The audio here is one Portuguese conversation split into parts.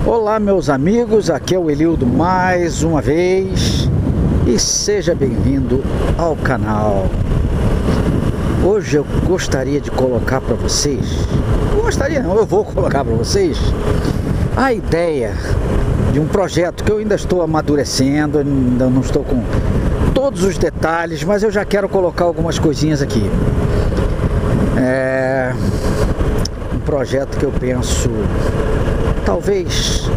Olá meus amigos, aqui é o Elildo mais uma vez e seja bem-vindo ao canal. Hoje eu gostaria de colocar para vocês, eu vou colocar para vocês a ideia de um projeto que eu ainda estou amadurecendo, ainda não estou com todos os detalhes, mas eu já quero colocar algumas coisinhas aqui. Um projeto que eu penso talvez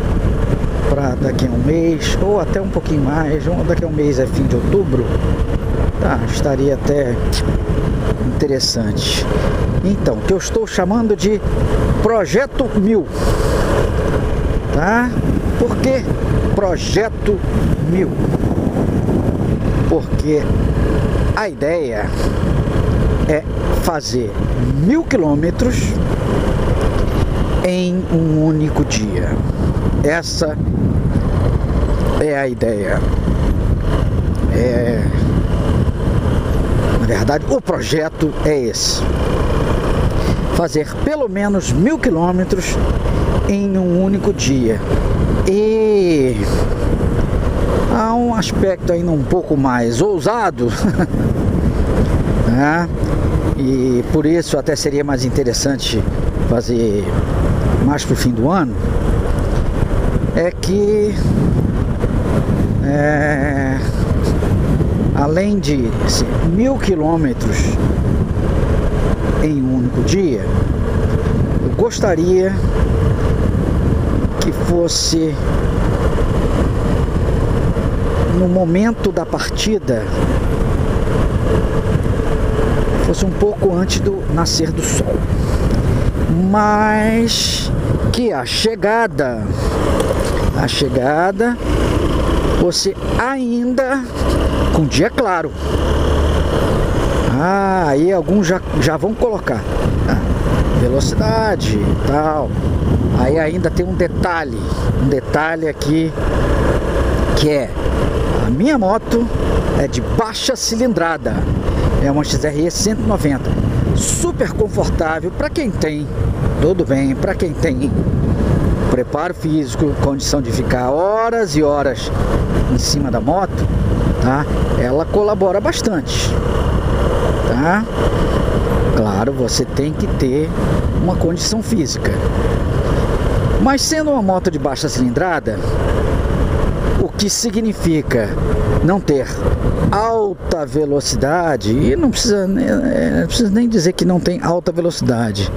para daqui a um mês ou até um pouquinho mais. Daqui a um mês é fim de outubro, tá? Estaria até interessante. Então, que eu estou chamando de Projeto 1000, tá? Por que Projeto 1000? Porque a ideia é fazer 1000 quilômetros em um único dia. Essa é a ideia. Na verdade, o projeto é esse: fazer pelo menos 1000 quilômetros em um único dia. E há um aspecto ainda um pouco mais ousado, né? E por isso até seria mais interessante fazer mais pro fim do ano. É que além de 1000 quilômetros em um único dia, eu gostaria que fosse no momento da partida, fosse um pouco antes do nascer do sol, mas que a chegada fosse ainda com dia claro. Aí alguns já vão colocar velocidade e tal. Aí ainda tem um detalhe aqui, que é: a minha moto é de baixa cilindrada, é uma XRE 190, super confortável para quem tem, tudo bem, para quem tem preparo físico, condição de ficar horas e horas em cima da moto, tá? Ela colabora bastante, tá? Claro, você tem que ter uma condição física, mas sendo uma moto de baixa cilindrada, o que significa não ter alta velocidade, e não precisa nem dizer que não tem alta velocidade.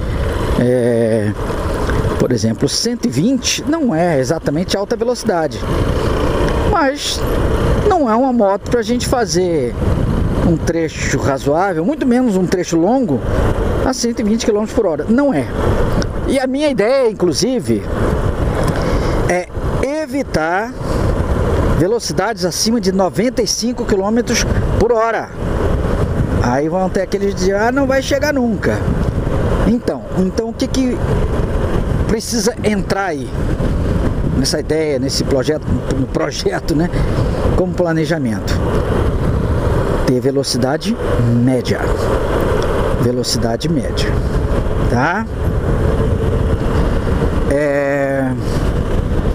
Por exemplo, 120 não é exatamente alta velocidade, mas não é uma moto para a gente fazer um trecho razoável, muito menos um trecho longo, a 120 km por hora. Não é. E a minha ideia, inclusive, é evitar velocidades acima de 95 km por hora. Aí vão ter aqueles que dizem: não vai chegar nunca. Então o que precisa entrar aí nessa ideia, nesse projeto, né? Como planejamento, ter velocidade média, tá?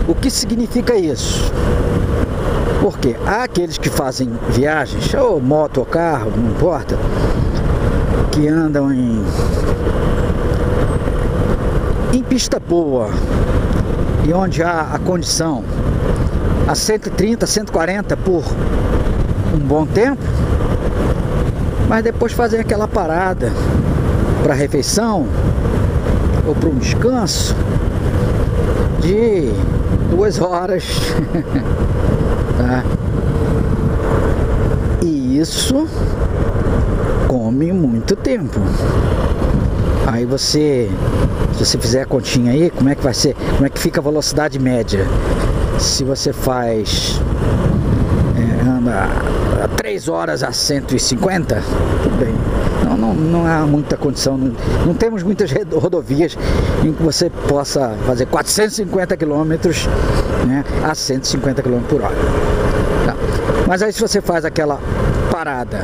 O que significa isso? Porque há aqueles que fazem viagens, ou moto ou carro, não importa, que andam em pista boa e onde há a condição a 130, 140 por um bom tempo, mas depois fazer aquela parada para refeição ou para um descanso de 2 horas, tá? E isso come muito tempo. Aí se você fizer a continha aí, como é que vai ser? Como é que fica a velocidade média? Se você anda 3 horas a 150, tudo bem. Não há muita condição, não temos muitas rodovias em que você possa fazer 450 km, né, a 150 km por hora. Tá. Mas aí se você faz aquela parada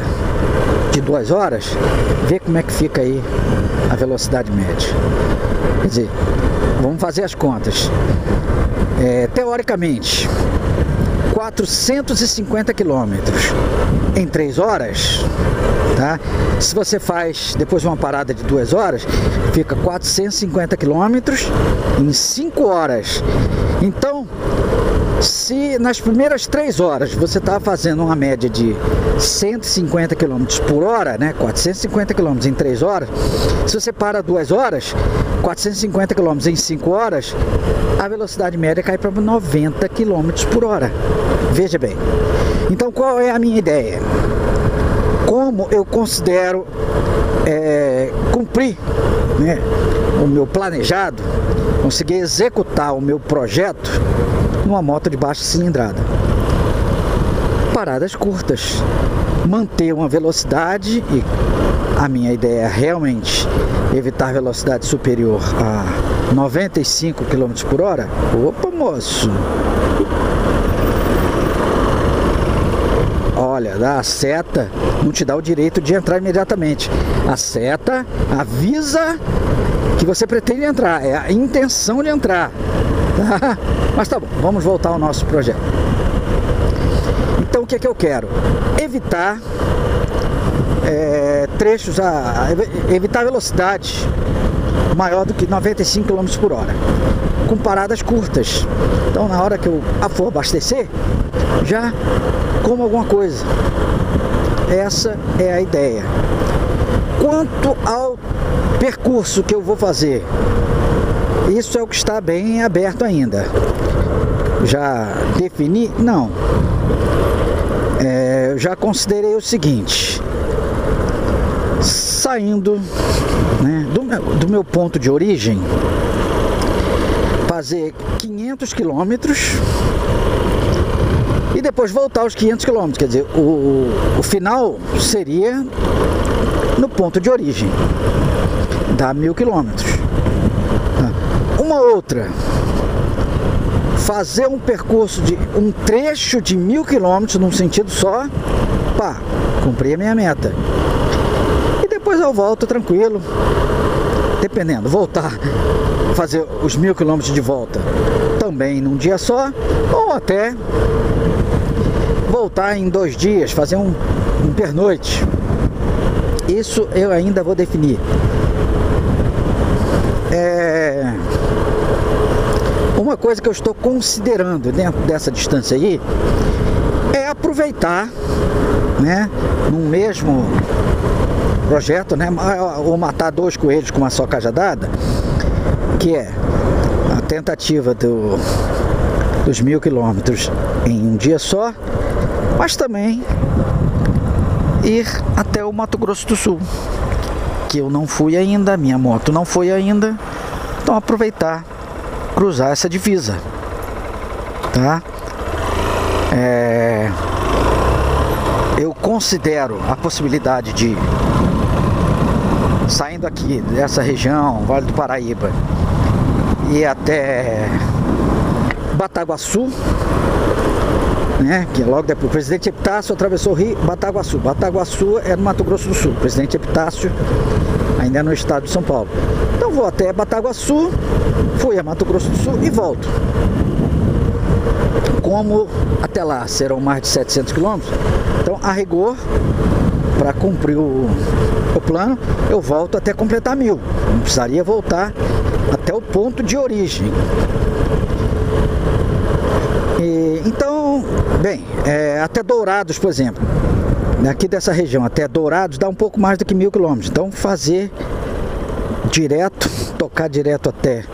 de 2 horas, vê como é que fica aí a velocidade média. Quer dizer, vamos fazer as contas. teoricamente 450 quilômetros em 3 horas, tá? Se você faz depois uma parada de 2 horas, fica 450 quilômetros em 5 horas. Então, se nas primeiras 3 horas você está fazendo uma média de 150 km por hora, né? 450 km em 3 horas, se você para 2 horas, 450 km em 5 horas, a velocidade média cai para 90 km por hora. Veja bem. Então, qual é a minha ideia? Como eu considero cumprir, né, o meu planejado, conseguir executar o meu projeto numa moto de baixa cilindrada? Paradas curtas, manter uma velocidade, e a minha ideia é realmente evitar velocidade superior a 95 km por hora. Opa, moço! Olha, a seta não te dá o direito de entrar imediatamente. A seta avisa que você pretende entrar, é a intenção de entrar, tá? Mas tá bom, vamos voltar ao nosso projeto. Então, o que é que eu quero? Evitar trechos, evitar velocidade maior do que 95 km por hora, com paradas curtas. Então, na hora que eu for abastecer, já como alguma coisa. Essa é a ideia. Quanto ao percurso que eu vou fazer, isso é o que está bem aberto ainda. Já defini? Não. Eu já considerei o seguinte: saindo, né, do meu ponto de origem, fazer 500 quilômetros e depois voltar aos 500 quilômetros. Quer dizer, o final seria no ponto de origem, dá 1000 quilômetros. Uma outra, fazer um percurso de um trecho de 1000 quilômetros num sentido só, pá, cumpri a minha meta. E depois eu volto tranquilo, dependendo, voltar, fazer os 1000 quilômetros de volta também num dia só, ou até voltar em 2 dias, fazer um pernoite. Isso eu ainda vou definir. Uma coisa que eu estou considerando dentro dessa distância aí é aproveitar, né, no mesmo projeto, né, ou matar 2 coelhos com uma só cajadada, que é a tentativa dos 1000 quilômetros em um dia só, mas também ir até o Mato Grosso do Sul, que eu não fui ainda, minha moto não foi ainda. Então aproveitar, cruzar essa divisa, tá? Eu considero a possibilidade de, saindo aqui dessa região, Vale do Paraíba, ir até Bataguaçu, né, que é logo depois. O Presidente Epitácio atravessou o Rio, Bataguaçu. Bataguaçu é no Mato Grosso do Sul. O Presidente Epitácio ainda é no estado de São Paulo. Então vou até Bataguaçu, fui a Mato Grosso do Sul e volto. Como até lá serão mais de 700 quilômetros, então a rigor, para cumprir o plano, eu volto até completar 1000. Não precisaria voltar até o ponto de origem. Então, bem, até Dourados, por exemplo, aqui dessa região até Dourados dá um pouco mais do que 1000 quilômetros. Então fazer direto, tocar direto até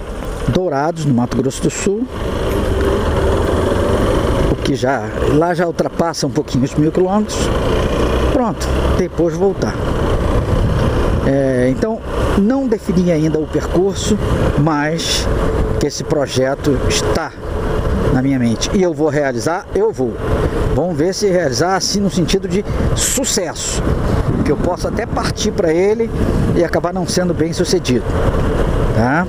Dourados, no Mato Grosso do Sul, o que lá já ultrapassa um pouquinho os 1000 quilômetros. Pronto, depois voltar. Então não defini ainda o percurso, mas que esse projeto está na minha mente e eu vou realizar, vamos ver se realizar assim no sentido de sucesso, que eu posso até partir para ele e acabar não sendo bem sucedido, tá?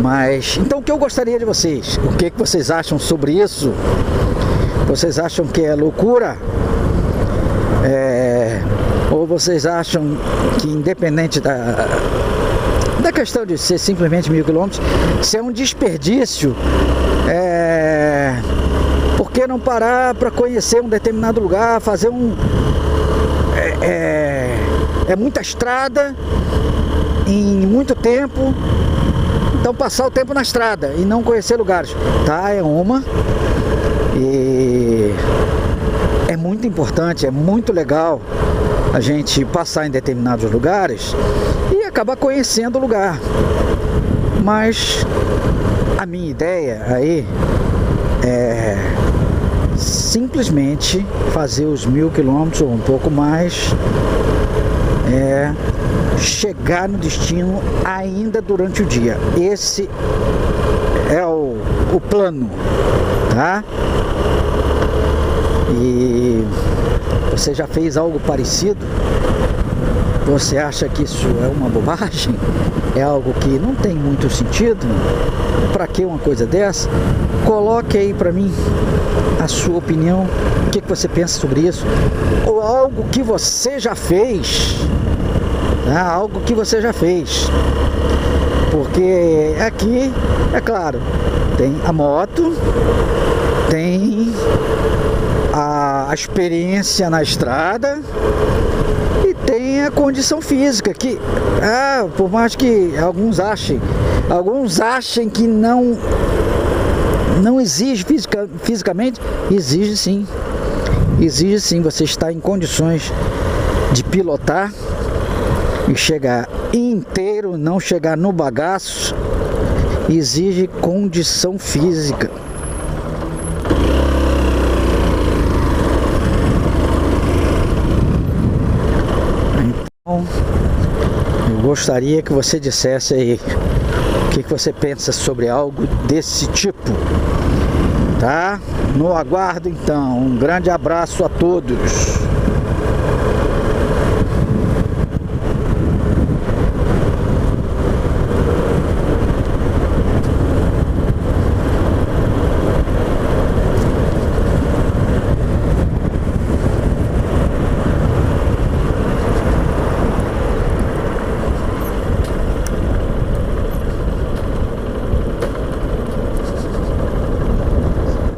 Mas então, o que eu gostaria de vocês, o que vocês acham sobre isso? Vocês acham que é loucura? Ou vocês acham que, independente questão de ser simplesmente 1000 quilômetros, se é um desperdício, por que não parar para conhecer um determinado lugar, fazer é muita estrada em muito tempo, então passar o tempo na estrada e não conhecer lugares, tá? É uma, e é muito importante, é muito legal a gente passar em determinados lugares e acabar conhecendo o lugar. Mas a minha ideia aí é simplesmente fazer os 1000 quilômetros ou um pouco mais, chegar no destino ainda durante o dia. Esse é o plano, tá? E você já fez algo parecido? Você acha que isso é uma bobagem? É algo que não tem muito sentido? Para que uma coisa dessa? Coloque aí para mim a sua opinião. O que você pensa sobre isso? Ou algo que você já fez? Algo que você já fez. Porque aqui, é claro, tem a moto, tem a experiência na estrada e tem a condição física que, por mais que alguns achem que não exige fisicamente, exige sim, você está em condições de pilotar e chegar inteiro, não chegar no bagaço, exige condição física. Então, eu gostaria que você dissesse aí o que você pensa sobre algo desse tipo, tá? No aguardo então, um grande abraço a todos.